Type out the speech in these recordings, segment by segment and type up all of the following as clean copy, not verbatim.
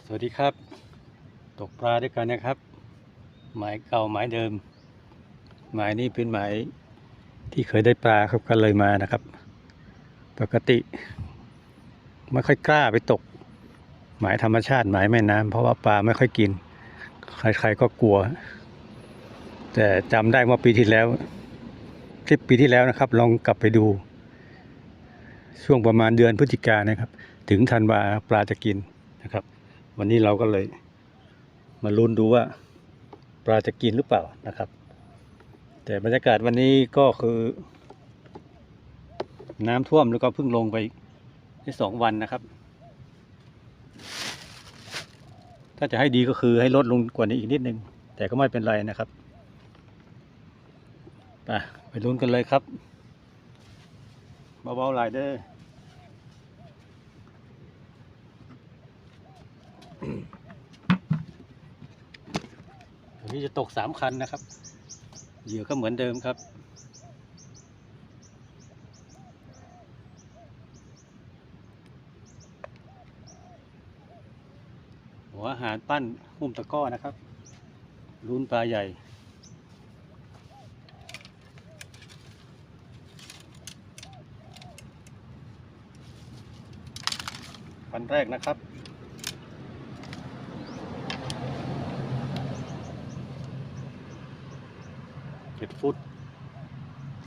สวัสดีครับตกปลาด้วยกันนะครับหมายเก่าหมายเดิมหมายนี้เป็นหมายที่เคยได้ปลาครับก็เลยมานะครับปกติไม่ค่อยกล้าไปตกหมายธรรมชาติหมายแม่น้ำเพราะว่าปลาไม่ค่อยกินใครๆก็กลัวแต่จำได้เมื่อปีที่แล้วคลิปปีที่แล้วนะครับลองกลับไปดูช่วงประมาณเดือนพฤศจิกายนนะครับถึงธันวาปลาจะกินนะครับวันนี้เราก็เลยมาลุ้นดูว่าปลาจะกินหรือเปล่านะครับแต่บรรยากาศวันนี้ก็คือน้ำท่วมแล้วก็เพิ่งลงไปได้2 วันนะครับถ้าจะให้ดีก็คือให้ลดลงกว่านี้อีกนิดนึงแต่ก็ไม่เป็นไรนะครับไปลุ้นกันเลยครับเบาๆไหลเด้อวันนี้จะตก3 คันนะครับเหยื่อก็เหมือนเดิมครับหัวอาหารปั้นหุ้มตะก้อนะครับลุ้นปลาใหญ่คันแรกนะครับ7 ฟุต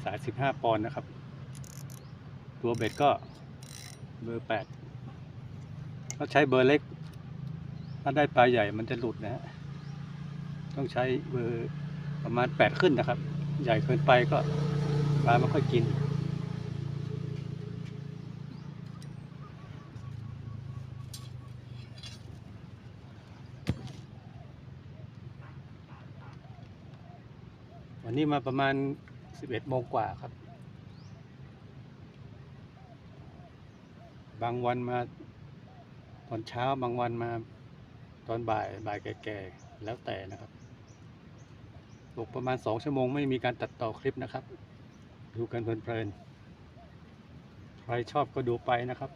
สาย15 ปอนด์นะครับตัวเบ็ดก็เบอร์8ถ้าใช้เบอร์เล็กถ้าได้ปลาใหญ่มันจะหลุดนะฮะต้องใช้เบอร์ประมาณ8ขึ้นนะครับใหญ่เกินไปก็ปลาไม่ค่อยกินวันนี้มาประมาณ11 โมงกว่าครับบางวันมาตอนเช้าบางวันมาตอนบ่ายแก่ๆแล้วแต่นะครับตกประมาณ2 ชั่วโมงไม่มีการตัดต่อคลิปนะครับดูกันเพลินๆใครชอบก็ดูไปนะครับ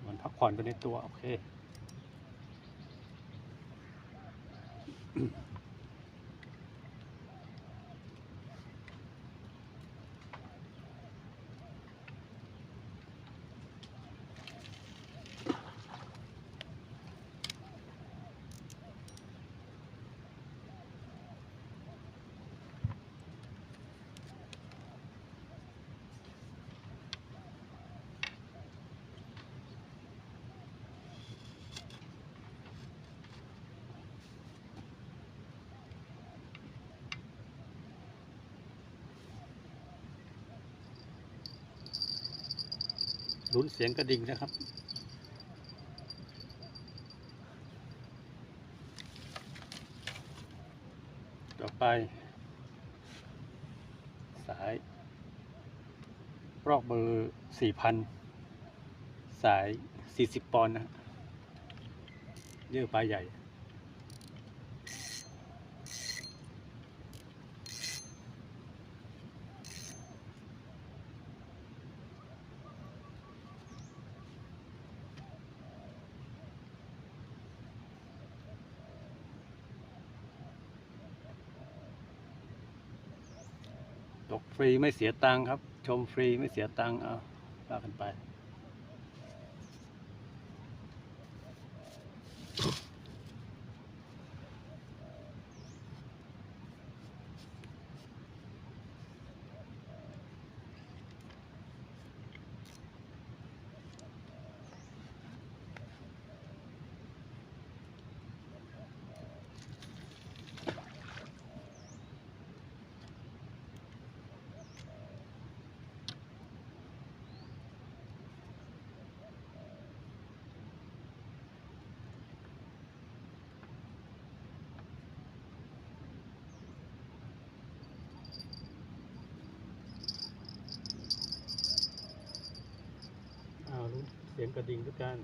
มันพักผ่อนไปในตัวโอเคลุ้นเสียงกระดิ่งนะครับต่อไปสายรอกเบอร์ 4,000 สาย40 ปอนด์นะเยื่อปลาใหญ่ตกฟรีไม่เสียตังค์ครับชมฟรีไม่เสียตังค์เอาว่ากันไปลุ้นเสียงกระดิ่งด้วยกัน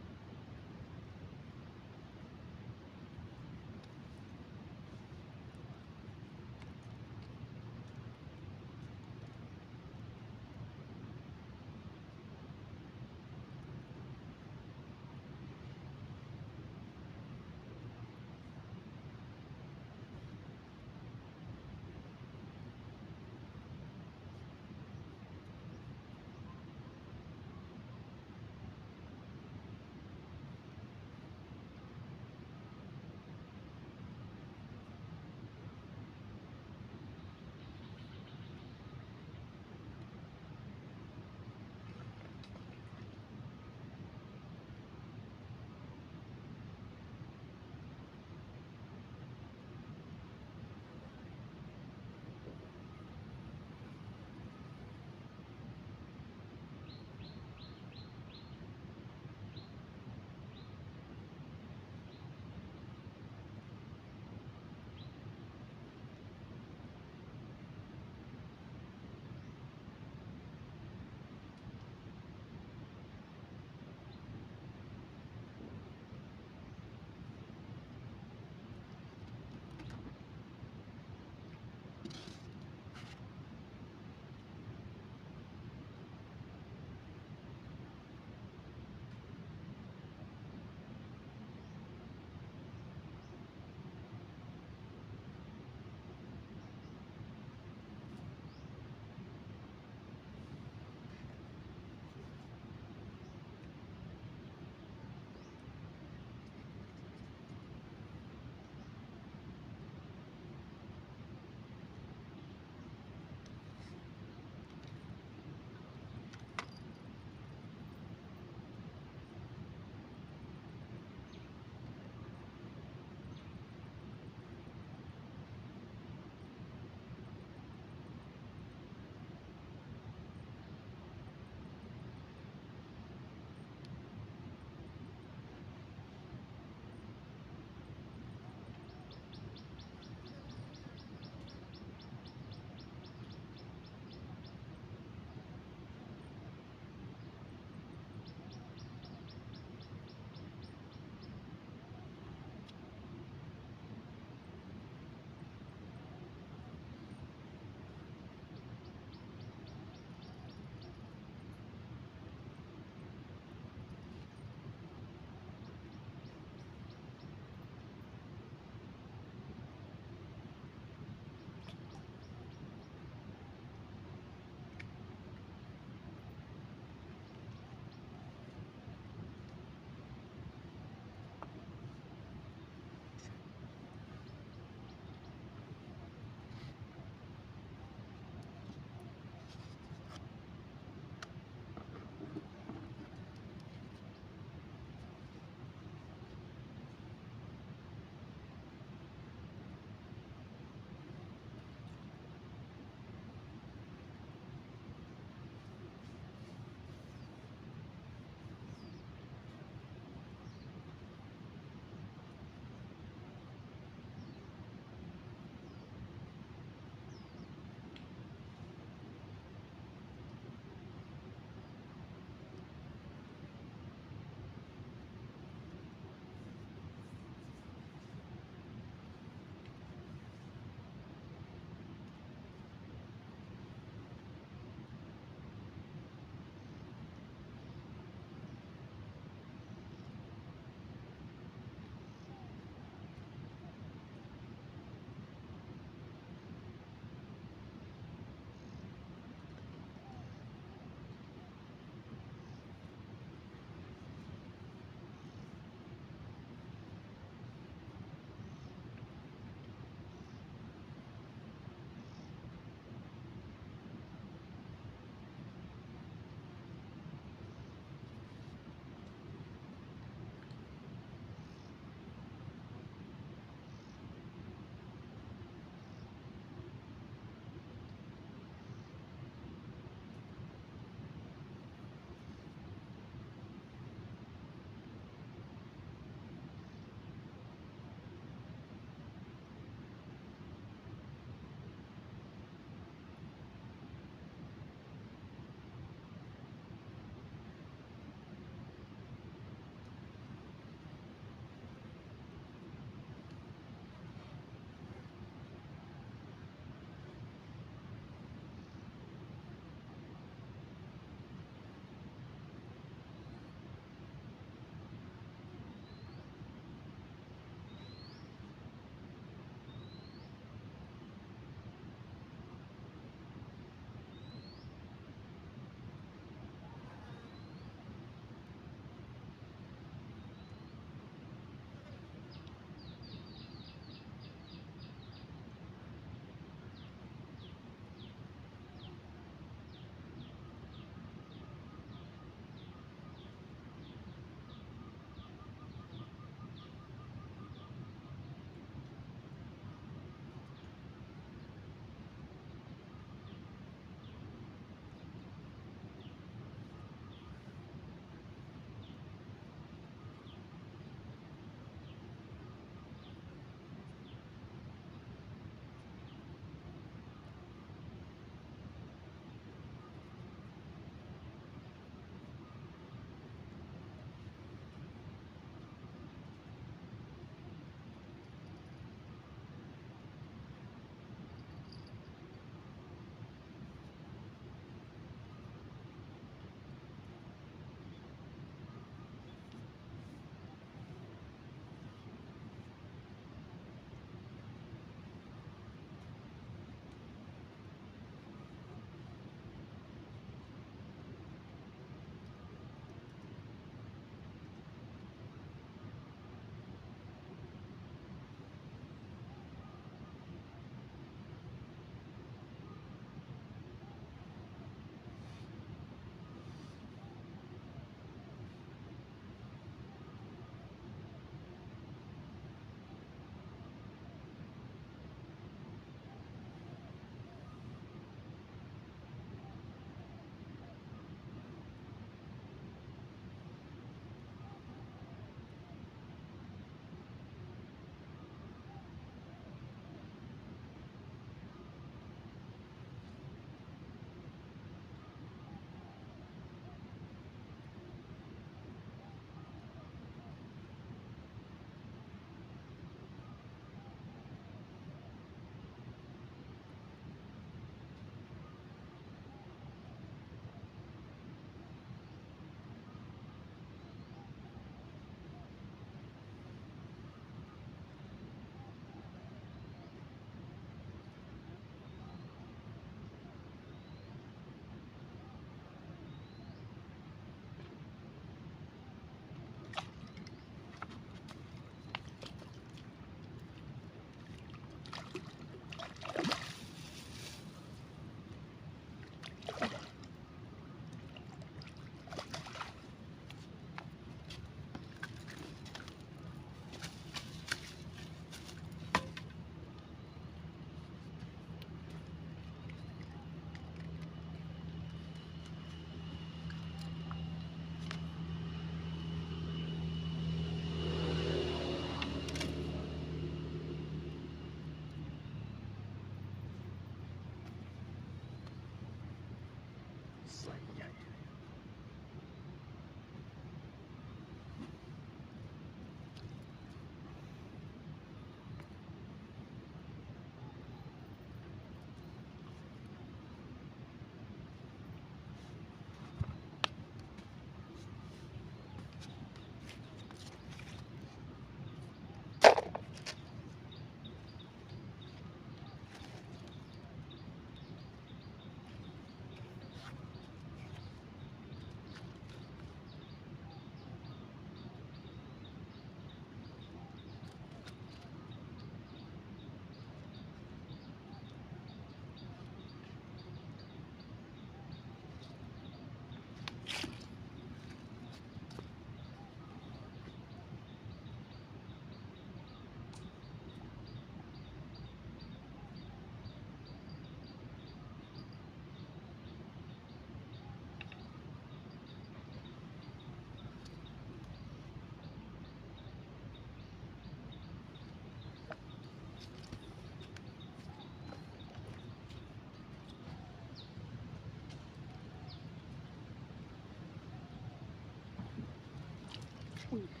อุ้ยถ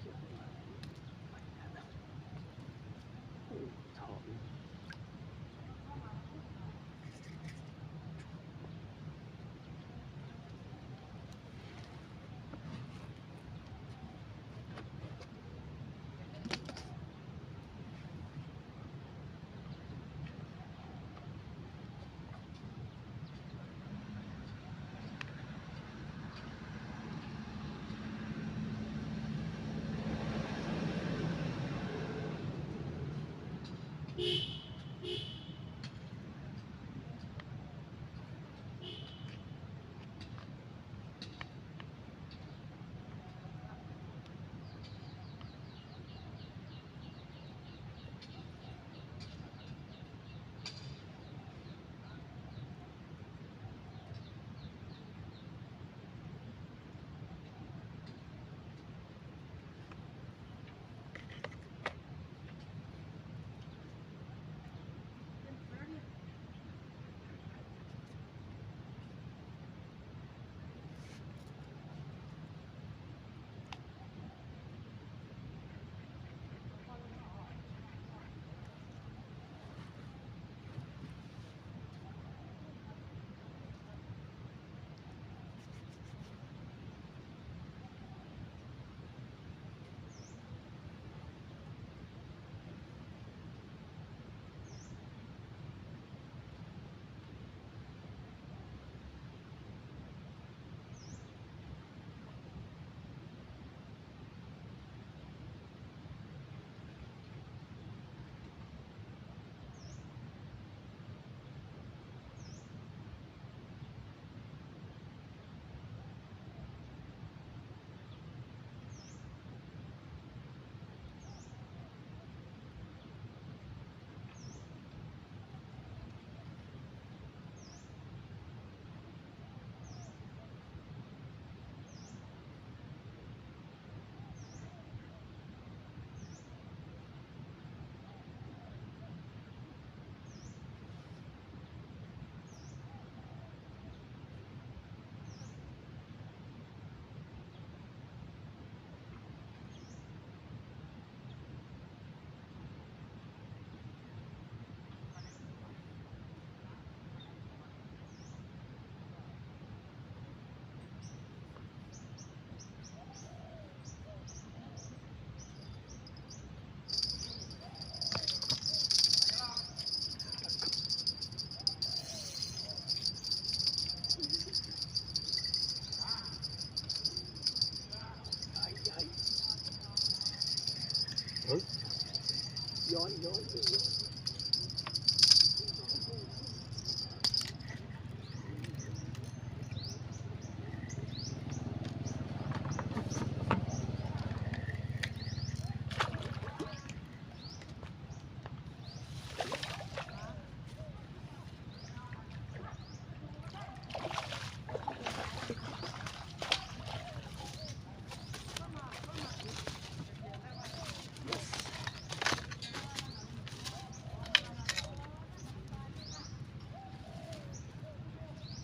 อนย้อน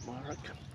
มาแล้วครับ